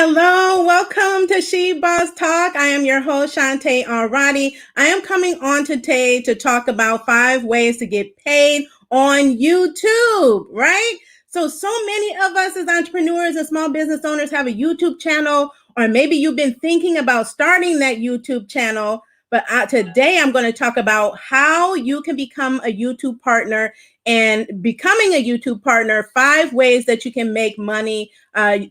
Hello, welcome to She Boss Talk. I am your host, Shantae Arati. I am coming on today to talk about 5 ways to get paid on YouTube, right? So many of us as entrepreneurs and small business owners have a YouTube channel, or maybe you've been thinking about starting that YouTube channel. But today I'm going to talk about how you can become a YouTube partner. And becoming a YouTube partner, 5 ways that you can make money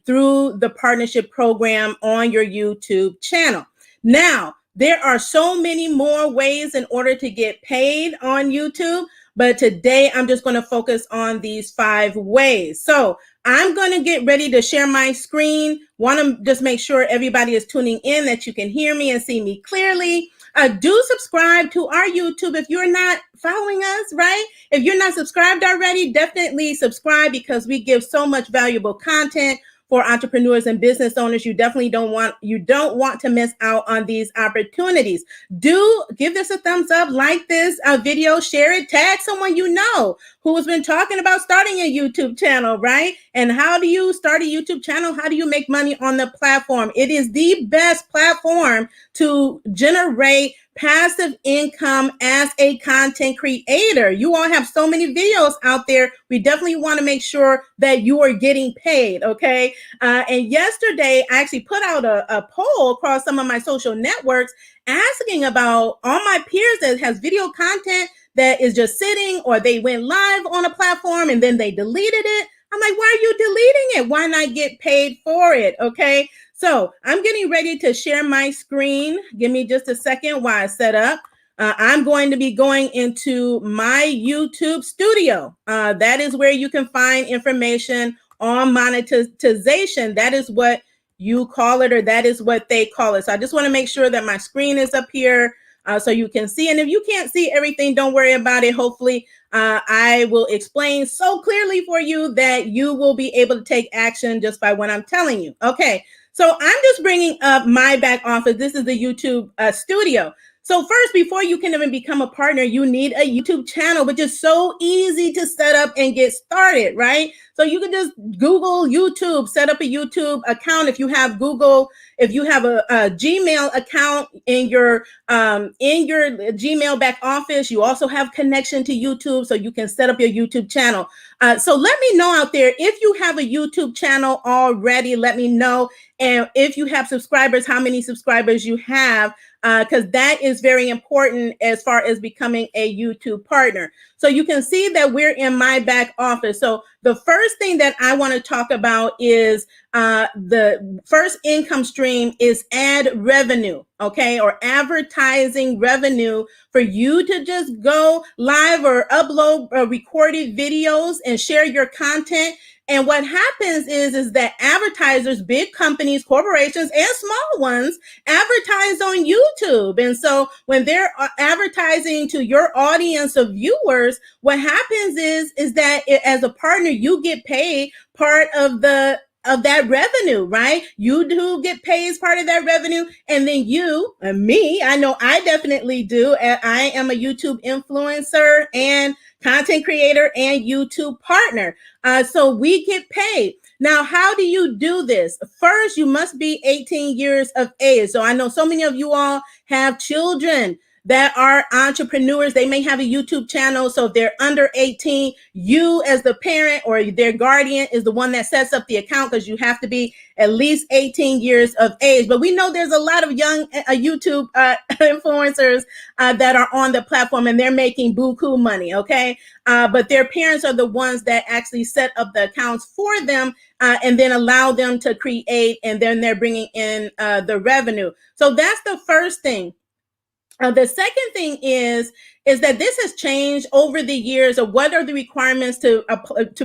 through the partnership program on your YouTube channel. Now, there are so many more ways in order to get paid on YouTube, but today I'm just going to focus on these 5 ways. So I'm going to get ready to share my screen. Want to just make sure everybody is tuning in, that you can hear me and see me clearly. Do subscribe to our YouTube if you're not following us, right? If you're not subscribed already, definitely subscribe, because we give so much valuable content for entrepreneurs and business owners. You definitely don't want to miss out on these opportunities. Do give this a thumbs up, like this video, share it, tag someone you know who has been talking about starting a YouTube channel, right? And how do you start a YouTube channel? How do you make money on the platform? It is the best platform to generate passive income as a content creator. You all have so many videos out there. We definitely want to make sure that you are getting paid, okay? And yesterday, I actually put out a poll across some of my social networks asking about all my peers that has video content that is just sitting, or they went live on a platform and then they deleted it. I'm like, why are you deleting it? Why not get paid for it? Okay. So I'm getting ready to share my screen. Give me just a second while I set up. I'm going to be going into my YouTube studio. That is where you can find information on monetization. That is what you call it, or that is what they call it. So I just want to make sure that my screen is up here so you can see. And if you can't see everything, don't worry about it. Hopefully, I will explain so clearly for you that you will be able to take action just by what I'm telling you. Okay. So I'm just bringing up my back office. This is the YouTube studio. So first, before you can even become a partner, you need a YouTube channel, which is so easy to set up and get started, right? So you can just Google YouTube, set up a YouTube account. If you have Google, if you have a Gmail account in your Gmail back office, you also have connection to YouTube, so you can set up your YouTube channel. So let me know out there if you have a YouTube channel already. Let me know, and if you have subscribers, how many subscribers you have, because that is very important as far as becoming a YouTube partner. So you can see that we're in my back office. So the first thing that I want to talk about is the first income stream is ad revenue, okay, or advertising revenue, for you to just go live or upload recorded videos and share your content. And what happens is that advertisers, big companies, corporations, and small ones, advertise on YouTube. And so when they're advertising to your audience of viewers, what happens is that as a partner, you get paid part of that revenue, right? You do get paid as part of that revenue. And then you and me, I know I definitely do. I am a YouTube influencer and content creator and YouTube partner. So we get paid. Now, how do you do this? First, you must be 18 years of age. So I know so many of you all have children that are entrepreneurs. They may have a YouTube channel. So if they're under 18, you as the parent or their guardian is the one that sets up the account, because you have to be at least 18 years of age. But we know there's a lot of young YouTube influencers that are on the platform, and they're making buku money, okay? But their parents are the ones that actually set up the accounts for them and then allow them to create, and then they're bringing in the revenue. So that's the first thing. The second thing is that this has changed over the years of what are the requirements to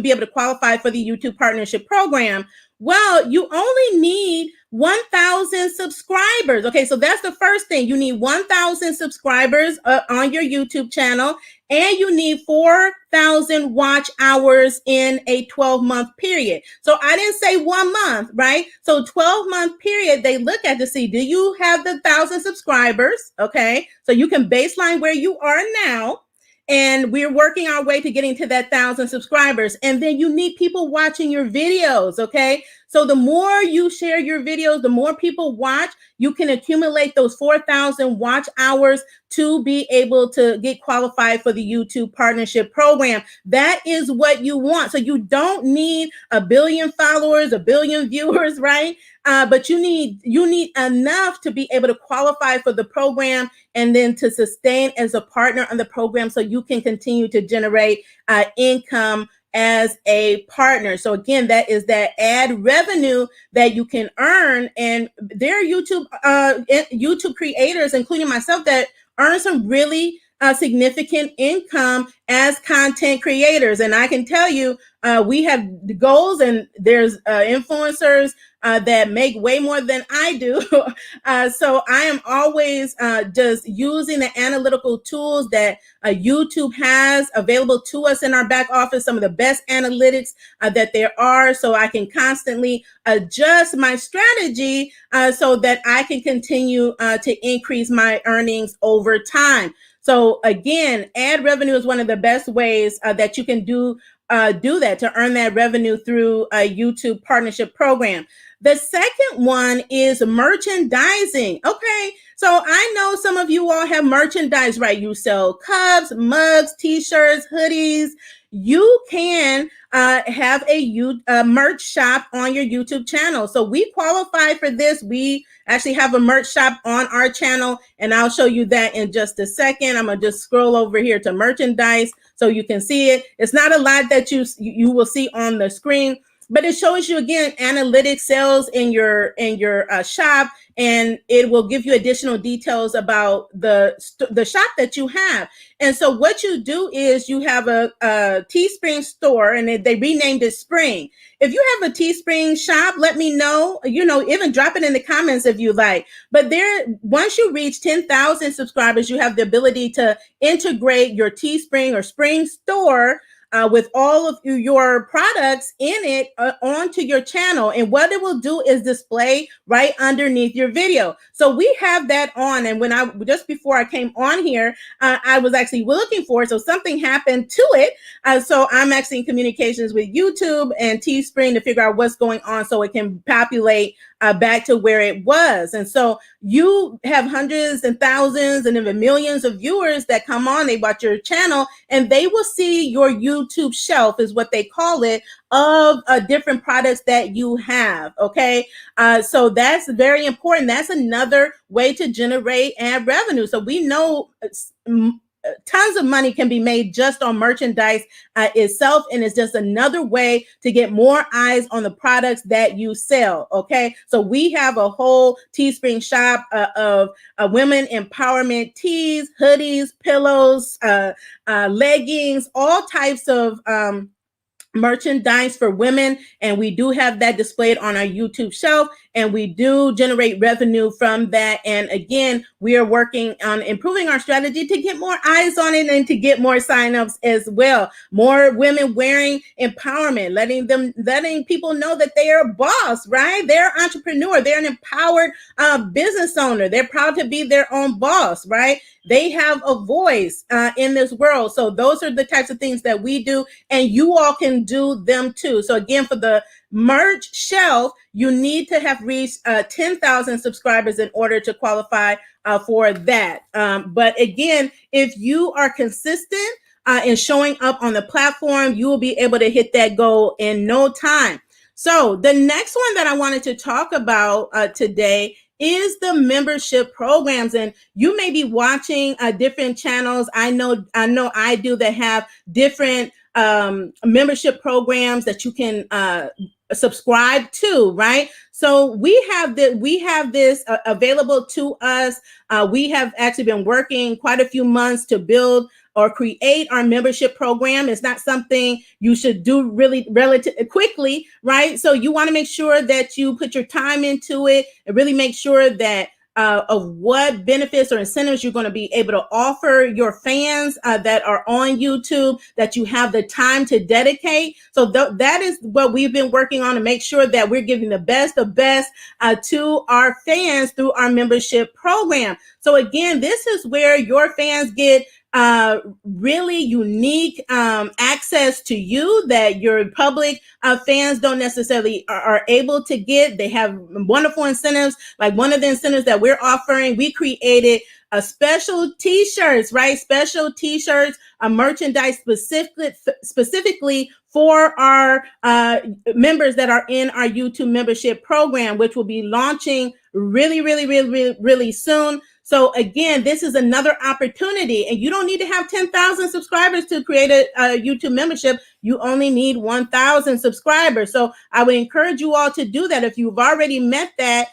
be able to qualify for the YouTube partnership program. Well, you only need 1,000 subscribers. Okay, so that's the first thing. You need 1,000 subscribers on your YouTube channel, and you need 4,000 watch hours in a 12-month period. So I didn't say 1 month, right? So 12-month period, they look at to see, do you have the 1,000 subscribers? Okay, so you can baseline where you are now. And we're working our way to getting to that 1,000 subscribers. And then you need people watching your videos, okay? So the more you share your videos, the more people watch, you can accumulate those 4,000 watch hours to be able to get qualified for the YouTube partnership program. That is what you want. So you don't need a billion followers, a billion viewers, right? But you need enough to be able to qualify for the program and then to sustain as a partner on the program so you can continue to generate income as a partner. So again, that is that ad revenue that you can earn. And there are YouTube creators, including myself, that earn some really significant income as content creators. And I can tell you, we have goals, and there's influencers that make way more than I do. So I am always just using the analytical tools that YouTube has available to us in our back office, some of the best analytics that there are, so I can constantly adjust my strategy so that I can continue to increase my earnings over time. So again, ad revenue is one of the best ways that you can do that, to earn that revenue through a YouTube partnership program. The second one is merchandising. Okay, so I know some of you all have merchandise, right? You sell cups, mugs, t-shirts, hoodies. You can have a merch shop on your YouTube channel. So we qualify for this. We actually have a merch shop on our channel, and I'll show you that in just a second. I'm gonna just scroll over here to merchandise so you can see it. It's not a lot that you will see on the screen, but it shows you again analytics, sales in your shop, and it will give you additional details about the shop that you have. And so what you do is you have a Teespring store, and they renamed it Spring. If you have a Teespring shop, let me know. Even drop it in the comments if you like. But once you reach 10,000 subscribers, you have the ability to integrate your Teespring or Spring store with all of your products in it onto your channel. And what it will do is display right underneath your video. So we have that on. And just before I came on here, I was actually looking for it. So something happened to it. So I'm actually in communications with YouTube and Teespring to figure out what's going on so it can populate back to where it was. And so you have hundreds and thousands and even millions of viewers that come on, they watch your channel, and they will see your YouTube shelf, is what they call it, of different products that you have. Okay. So that's very important. That's another way to generate ad revenue. So we know tons of money can be made just on merchandise itself, and it's just another way to get more eyes on the products that you sell. Okay, so we have a whole Teespring shop of women empowerment tees, hoodies, pillows, leggings, all types of merchandise for women, and we do have that displayed on our YouTube shelf, and we do generate revenue from that. And again, we are working on improving our strategy to get more eyes on it and to get more signups as well. More women wearing empowerment, letting people know that they are a boss, right? They're an entrepreneur, they're an empowered business owner, they're proud to be their own boss, right? They have a voice in this world. So those are the types of things that we do, and you all can do them too. So again, for the merch shelf, you need to have reached 10,000 subscribers in order to qualify for that. But again, if you are consistent in showing up on the platform, you will be able to hit that goal in no time. So the next one that I wanted to talk about today is the membership programs. And you may be watching different channels. I know I do, that have different membership programs that you can subscribe to, right? So we have this available to us. We have actually been working quite a few months to build or create our membership program. It's not something you should do really relatively quickly, right? So you want to make sure that you put your time into it and really make sure that of what benefits or incentives you're going to be able to offer your fans that are on YouTube, that you have the time to dedicate. So that is what we've been working on, to make sure that we're giving the best to our fans through our membership program. So again, this is where your fans get really unique access to you that your public fans don't necessarily are able to get. They have wonderful incentives. Like one of the incentives that we're offering, we created a special t-shirts, right? Special t-shirts, a merchandise specifically for our members that are in our YouTube membership program, which will be launching really soon. So again, this is another opportunity, and you don't need to have 10,000 subscribers to create a YouTube membership. You only need 1,000 subscribers. So I would encourage you all to do that. If you've already met that,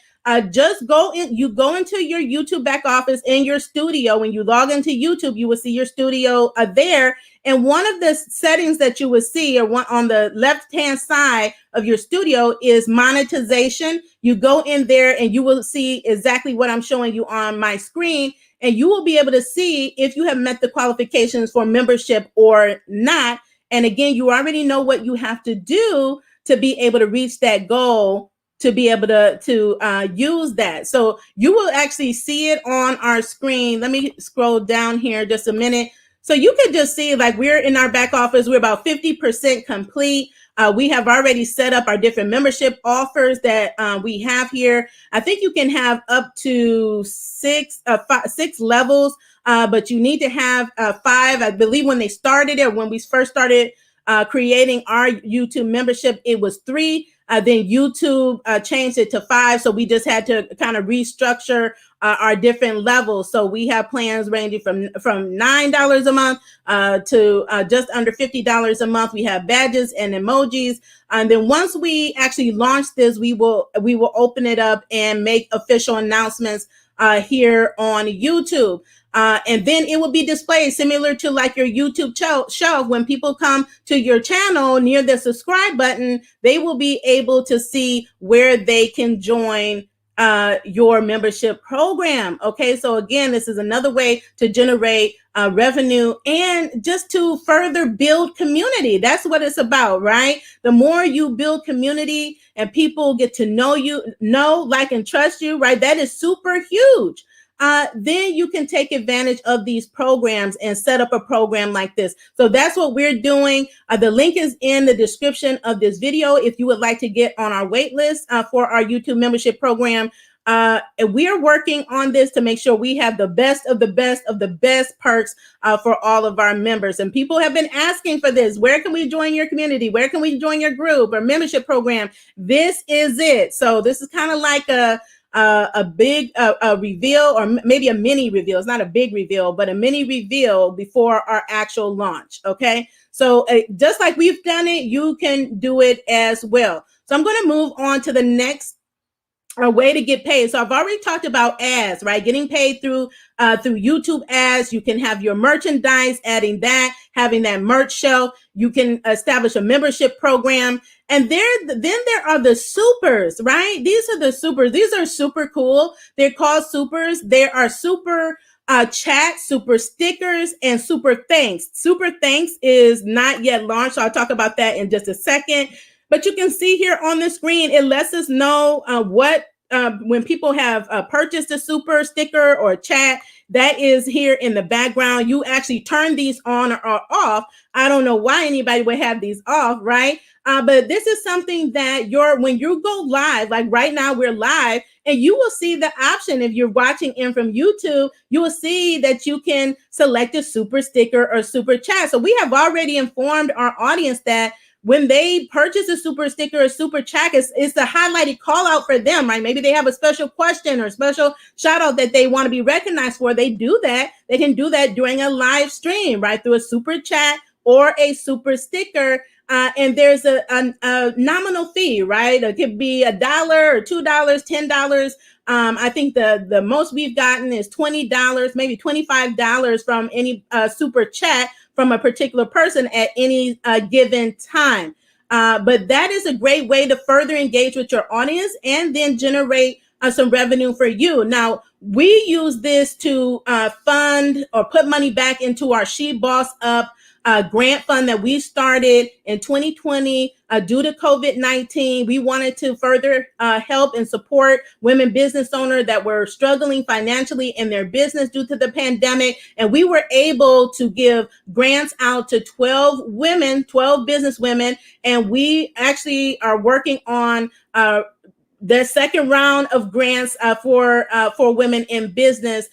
just go in. You go into your YouTube back office in your studio. When you log into YouTube, you will see your studio there. And one of the settings that you will see, or one on the left-hand side of your studio, is monetization. You go in there and you will see exactly what I'm showing you on my screen. And you will be able to see if you have met the qualifications for membership or not. And again, you already know what you have to do to be able to reach that goal, to be able to use that. So you will actually see it on our screen. Let me scroll down here just a minute. So you can just see, like, we're in our back office, we're about 50% complete. We have already set up our different membership offers that we have here. I think you can have up to six levels, but you need to have 5. I believe when they started it, when we first started creating our YouTube membership, it was 3. Then YouTube changed it to 5. So we just had to kind of restructure our different levels. So we have plans ranging from $9 a month to just under $50 a month. We have badges and emojis. And then once we actually launch this, we will open it up and make official announcements here on YouTube. And then it will be displayed similar to like your YouTube shelf. When people come to your channel near the subscribe button, they will be able to see where they can join your membership program. Okay, so again, this is another way to generate revenue and just to further build community. That's what it's about, right? The more you build community and people get to know you, like, and trust you, right? That is super huge. Then you can take advantage of these programs and set up a program like this. So that's what we're doing. The link is in the description of this video if you would like to get on our wait list for our YouTube membership program. And we are working on this to make sure we have the best of the best of the best perks for all of our members. And people have been asking for this. Where can we join your community? Where can we join your group or membership program? This is it. So this is kind of like a big reveal, or maybe a mini reveal. It's not a big reveal, but a mini reveal before our actual launch. Okay, so just like we've done it, you can do it as well. So I'm going to move on to the next way to get paid. So I've already talked about ads, right? Getting paid through YouTube ads. You can have your merchandise, adding that, having that merch show. You can establish a membership program. And then there are the supers, right? These are the supers. These are super cool. They're called supers. There are super chat, super stickers, and super thanks. Super thanks is not yet launched, so I'll talk about that in just a second. But you can see here on the screen, it lets us know when people have purchased a super sticker or chat, that is here in the background. You actually turn these on or off. I don't know why anybody would have these off, right? But this is something that when you go live, like right now we're live, and you will see the option. If you're watching in from YouTube, you will see that you can select a super sticker or super chat. So we have already informed our audience that when they purchase a super sticker or super chat, it's a highlighted call out for them, right? Maybe they have a special question or special shout out that they want to be recognized for. They do that. They can do that during a live stream, right? Through a super chat or a super sticker. And there's a nominal fee, right? It could be $1 or $2, $10. I think the most we've gotten is $20, maybe $25 from any super chat from a particular person at any given time. But that is a great way to further engage with your audience and then generate some revenue for you. Now, we use this to fund or put money back into our She Boss Up grant fund that we started in 2020 due to COVID-19. We wanted to further help and support women business owners that were struggling financially in their business due to the pandemic. And we were able to give grants out to 12 women, 12 business women. And we actually are working on the second round of grants for women in business,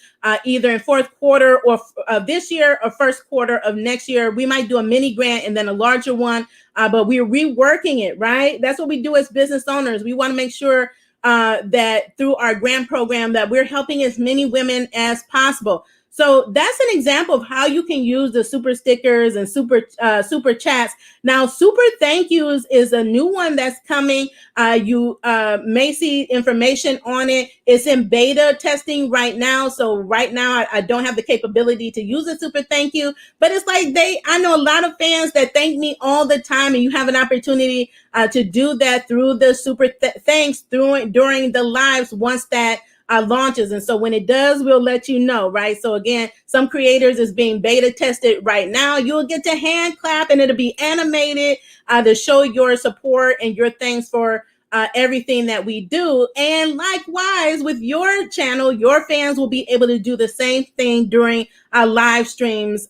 either in fourth quarter of this year or first quarter of next year. We might do a mini grant and then a larger one, but we're reworking it, right? That's what we do as business owners. We want to make sure that through our grant program that we're helping as many women as possible. So that's an example of how you can use the super stickers and super chats. Now, super thank yous is a new one that's coming. You may see information on it. It's in beta testing right now. So right now, I don't have the capability to use a super thank you, but it's like I know a lot of fans that thank me all the time, and you have an opportunity to do that through the super thanks during the lives once that launches. And so when it does, we'll let you know, right? So again, some creators is being beta tested right now. You'll get to hand clap and it'll be animated to show your support and your thanks for everything that we do. And likewise with your channel, your fans will be able to do the same thing during live streams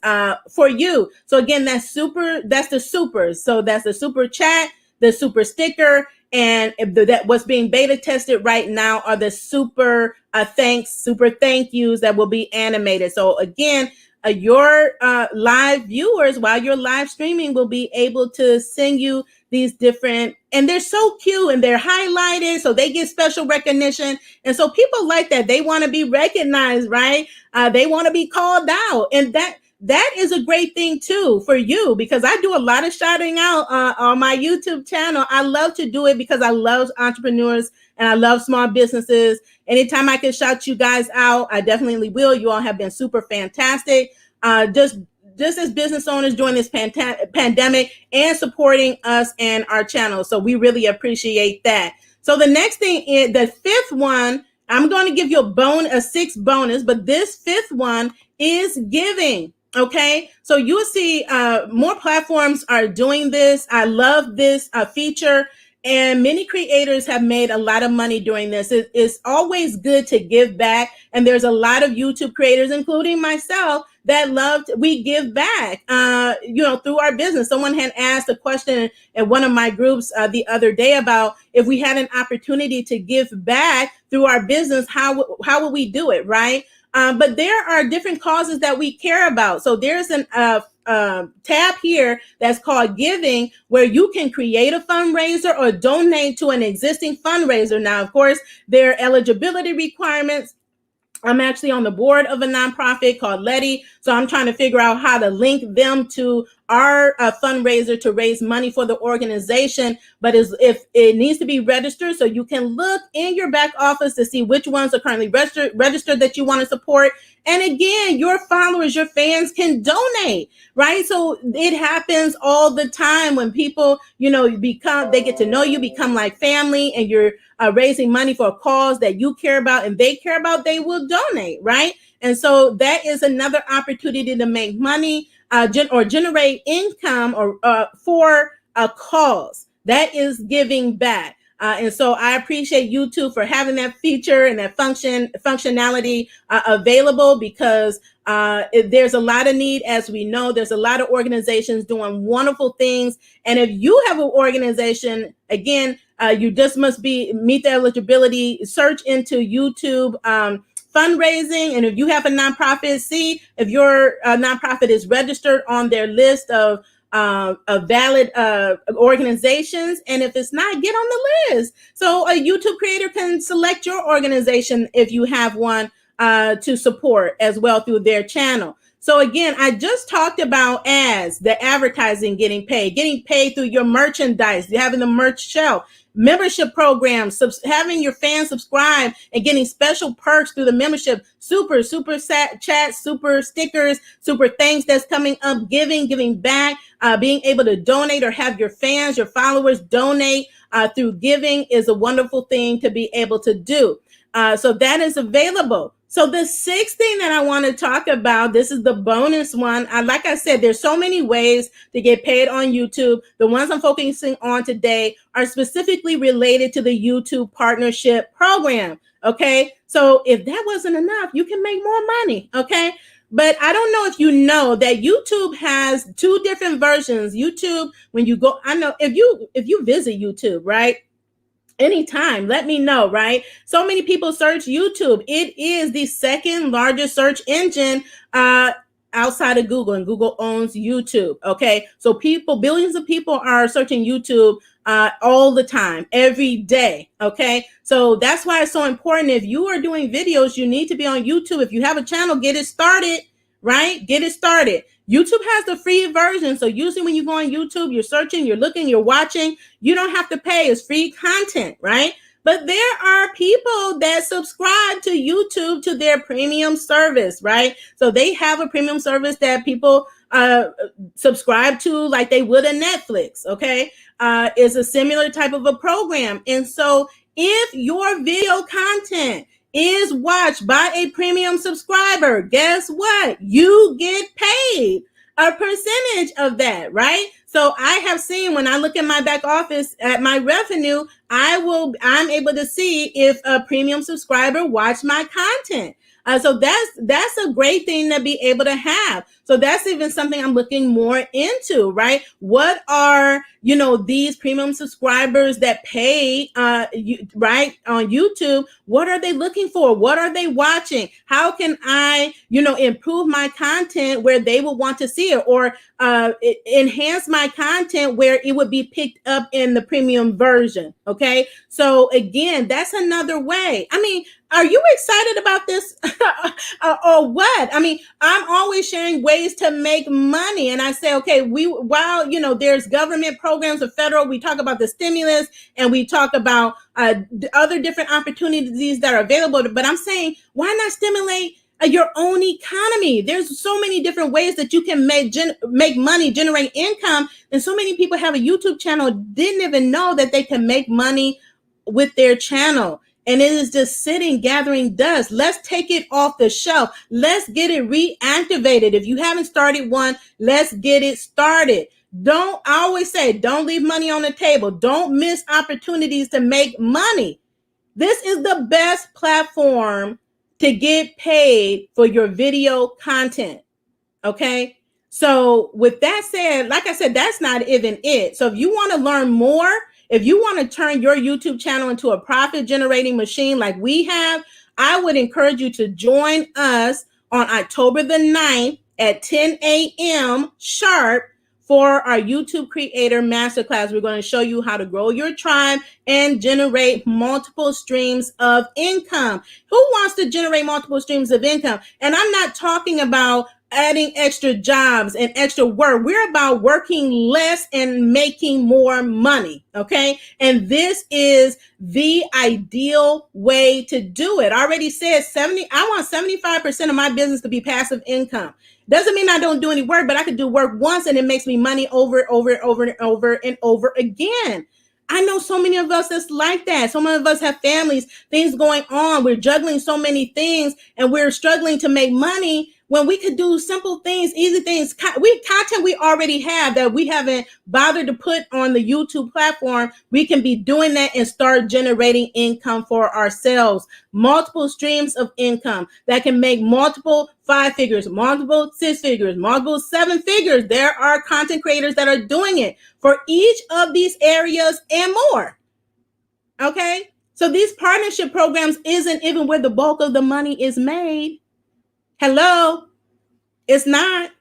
for you. So again, that's the supers. So that's the super chat, the super sticker, and that what's being beta tested right now are the super thank yous that will be animated. So again, your live viewers while you're live streaming will be able to send you these different, and they're so cute and they're highlighted, so they get special recognition. And so people like that. They want to be recognized, right? They want to be called out, and that is a great thing too for you, because I do a lot of shouting out on my YouTube channel. I love to do it because I love entrepreneurs and I love small businesses. Anytime I can shout you guys out, I definitely will. You all have been super fantastic. Just as business owners during this pandemic and supporting us and our channel. So we really appreciate that. So the next thing is the fifth one. I'm going to give you a sixth bonus, but this fifth one is giving. Okay, so you'll see more platforms are doing this. I love this feature, and many creators have made a lot of money doing this. It's always good to give back, and there's a lot of YouTube creators, including myself, that we give back, through our business. Someone had asked a question in one of my groups the other day about if we had an opportunity to give back through our business, how would we do it, right? But there are different causes that we care about. So there's an tab here that's called Giving, where you can create a fundraiser or donate to an existing fundraiser. Now, of course, there are eligibility requirements. I'm actually on the board of a nonprofit called Letty. So I'm trying to figure out how to link them to our fundraiser to raise money for the organization. But if it needs to be registered, so you can look in your back office to see which ones are currently registered that you want to support. And again, your followers, your fans can donate, right? So it happens all the time when people, they get to know you, become like family, and you're raising money for a cause that you care about and they care about, they will donate, right? And so that is another opportunity to make money or generate income or for a cause. That is giving back. And so I appreciate YouTube for having that feature and that functionality available, because there's a lot of need. As we know, there's a lot of organizations doing wonderful things. And if you have an organization, again, you just must meet the eligibility. Search into YouTube fundraising. And if you have a nonprofit, see if your nonprofit is registered on their list of valid organizations. And if it's not, get on the list. So a YouTube creator can select your organization if you have one to support as well through their channel. So again, I just talked about ads, the advertising, getting paid through your merchandise, having the merch shelf, membership programs, having your fans subscribe and getting special perks through the membership, super chats, super stickers, super things that's coming up, giving back, being able to donate or have your fans, your followers donate through giving is a wonderful thing to be able to do. So that is available. So the sixth thing that I want to talk about, this is the bonus one. Like I said, there's so many ways to get paid on YouTube. The ones I'm focusing on today are specifically related to the YouTube partnership program. Okay. So if that wasn't enough, you can make more money. Okay. But I don't know if you know that YouTube has two different versions. YouTube, when you go, I know if you visit YouTube, right? Anytime, let me know, right? So many people search YouTube. It is the second largest search engine outside of Google, and Google owns YouTube. Okay. So billions of people are searching YouTube all the time, every day. Okay. So that's why it's so important. If you are doing videos, you need to be on YouTube. If you have a channel, get it started, right? Get it started. YouTube has the free version. So usually when you go on YouTube, you're searching, you're looking, you're watching, you don't have to pay. It's free content, right? But there are people that subscribe to YouTube to their premium service, right? So they have a premium service that people subscribe to like they would a Netflix, okay? It's a similar type of a program. And so if your video content is watched by a premium subscriber, guess what? You get paid a percentage of that, right? So I have seen, when I look at my back office at my revenue, I'm able to see if a premium subscriber watched my content. So that's a great thing to be able to have. So that's even something I'm looking more into, right? What are, these premium subscribers that pay, right, on YouTube? What are they looking for? What are they watching? How can I, improve my content where they will want to see it, or enhance my content where it would be picked up in the premium version? Okay. So again, that's another way. I mean, are you excited about this or what? I mean, I'm always sharing ways to make money. And I say, okay, while, there's government programs or federal, we talk about the stimulus and we talk about other different opportunities that are available. But I'm saying, why not stimulate your own economy? There's so many different ways that you can make money, generate income. And so many people have a YouTube channel, didn't even know that they can make money with their channel. And it is just sitting, gathering dust. Let's take it off the shelf. Let's get it reactivated. If you haven't started one, let's get it started. I always say, don't leave money on the table. Don't miss opportunities to make money. This is the best platform to get paid for your video content. Okay. So with that said, like I said, that's not even it. So if you want to learn more, if you want to turn your YouTube channel into a profit generating machine like we have, I would encourage you to join us on October the 9th at 10 a.m. sharp for our YouTube Creator Masterclass. We're going to show you how to grow your tribe and generate multiple streams of income. Who wants to generate multiple streams of income? And I'm not talking about adding extra jobs and extra work. We're about working less and making more money. Okay. And this is the ideal way to do it. I already said I want 75% of my business to be passive income. Doesn't mean I don't do any work, but I could do work once and it makes me money over and over again. I know so many of us that's like that. So many of us have families, things going on. We're juggling so many things and we're struggling to make money when we could do simple things, easy things. Content we already have that we haven't bothered to put on the YouTube platform. We can be doing that and start generating income for ourselves. Multiple streams of income that can make multiple 5 figures, multiple 6 figures, multiple 7 figures. There are content creators that are doing it for each of these areas and more. Okay. So these partnership programs isn't even where the bulk of the money is made. Hello. It's not.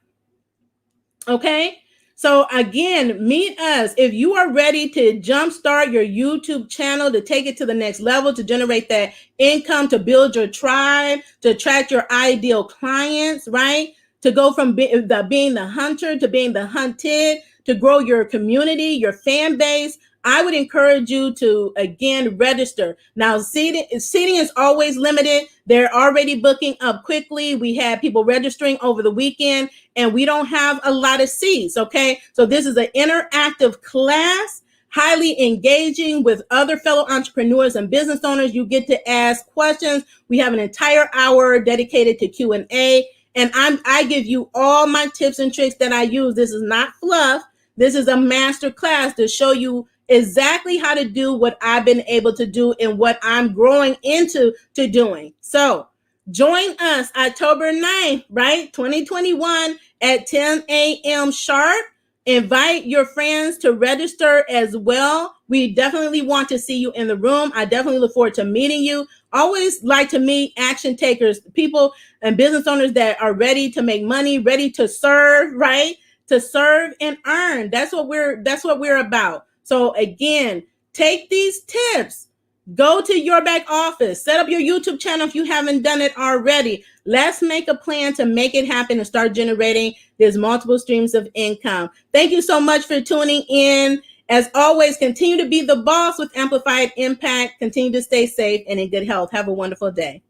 Okay. So again, meet us. If you are ready to jumpstart your YouTube channel, to take it to the next level, to generate that income, to build your tribe, to attract your ideal clients, right? To go from being the hunter to being the hunted, to grow your community, your fan base, I would encourage you to, again, register. Now, seating is always limited. They're already booking up quickly. We had people registering over the weekend, and we don't have a lot of seats, okay? So this is an interactive class highly engaging with other fellow entrepreneurs and business owners. You get to ask questions. We have an entire hour dedicated to Q&A. And I give you all my tips and tricks that I use. This is not fluff. This is a master class to show you exactly how to do what I've been able to do and what I'm growing into doing. So join us October 9th, right? 2021 at 10 a.m. sharp. Invite your friends to register as well. We definitely want to see you in the room. I definitely look forward to meeting you. Always like to meet action takers, people and business owners that are ready to make money, ready to serve, right? To serve and earn. That's what we're about. So again, take these tips. Go to your back office, set up your YouTube channel if you haven't done it already. Let's make a plan to make it happen and start generating these multiple streams of income. Thank you so much for tuning in. As always, continue to be the boss with amplified impact. Continue to stay safe and in good health. Have a wonderful day.